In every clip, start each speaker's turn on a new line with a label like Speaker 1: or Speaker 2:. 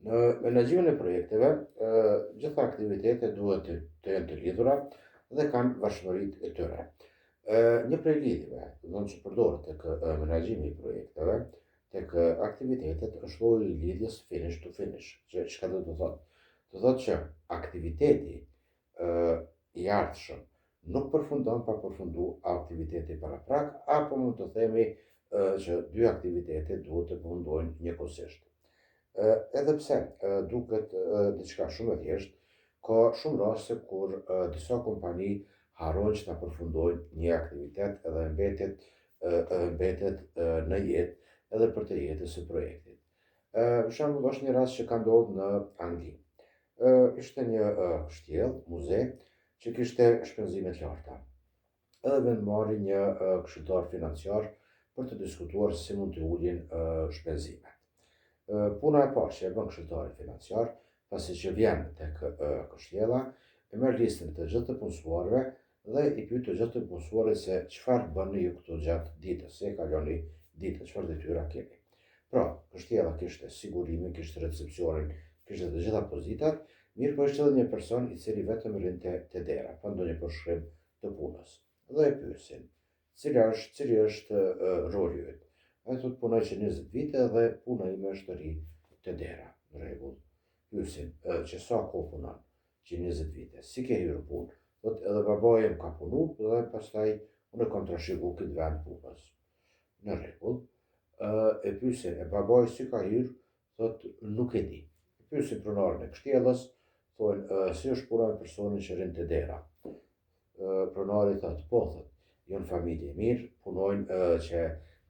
Speaker 1: Në menaxhimin e projekteve, gjitha aktivitetet duhet të jenë të lidhura dhe kanë vazhdimëritë e tyre. Një prej lidhjeve, që përdoret tek menaxhimi i projekteve, tek aktivitetet është lloji i lidhjes finish to finish. Çka do të thotë? Do thotë që aktiviteti i ardhshëm nuk përfundon pa përfundu aktiviteti paraprak, apo mund të themi që dy aktivitetet duhet të përfundojnë njëkohësisht. Edhe pse duket diçka shumë e thjeshtë, ka shumë raste kur disa kompani harrojnë që ta përfundojnë një aktivitet edhe mbetet në jetë edhe për të jetës së projektit. Për shembull, është një rast që ka ndodhur në Angli. Ishte një kështjellë, muze, që kishte shpenzime të larta. Edhe vendmarri një këshilltar financiar për të diskutuar si mund të ulin shpenzimet. Puna e parë që e bën këshilltari financiar, pasi që vjen tek kështjella, e merr listën të gjithë të punësuarve dhe i pyet të gjithë të punësuarit se çfarë bëni ju këtu gjatë ditës, si e kaloni ditën, çfarë detyra keni. Pra, kështjella kishte sigurimin, kishte recepcionin, kishte të gjitha pozitat, mirë po ishte edhe një person i cili vetëm rrinte te dera, pa ndonjë përshkrim të punës. Dhe e pyesin, cili është roli yt? Ai thot punoj që 20 vite dhe puna ime është të ri te dera. Në rregull. Pyesin, që sa kohë punon? Që 20 vite. Si ke hyrë punë? Thot edhe babai im ka punu dhe pastaj unë kam trashëgu këtë vend punës. Në rregull. E pyesin, e babai si ka hyrë? Thot nuk e di. Pyesin pronarin e kështjellës, thonë si është puna e personit që rrin te dera. Pronari thot, po thot, jon familje mirë, punojnë që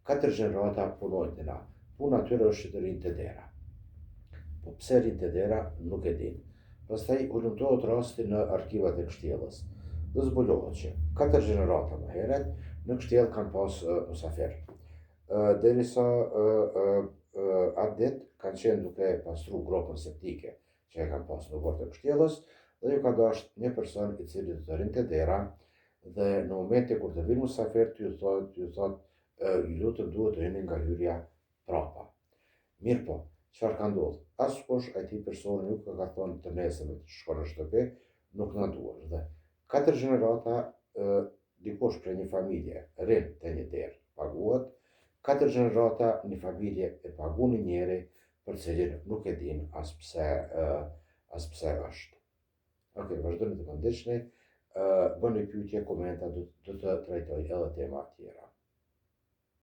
Speaker 1: 4 gjenerata punojnë të na. Puna atyre është që të rinë të dera. Po pse rinë të dera, nuk e din. Pastaj hulumtohet rasti në arkivat e kështjellës. Dhe zbulohet që 4 gjenerata më heret në kështjellë kanë pas musafir. Derisa atë ditë kanë qenë duke pastru gropën septike që e kanë pas në bord të kështjellës dhe ju ka dashur një person i cili do të rinë të dera dhe në momentin kur të vinë musafirët ju thot ju lutem duhet të jeni nga hyrja prapa. Mirë po, çfarë ka ndodhur? Askush ai personi nuk ka thonë të nesër të shkon në shtëpi, nuk na duash dhe 4 gjenerata dikush prej një familje rrin te një derë, paguhet, 4 gjenerata një familje e pagun një njeri për cilin nuk e din as pse është. Okej, vazhdoni të më ndiqni, bëni pyetje, komenta, do të trajtoj edhe tema tjera.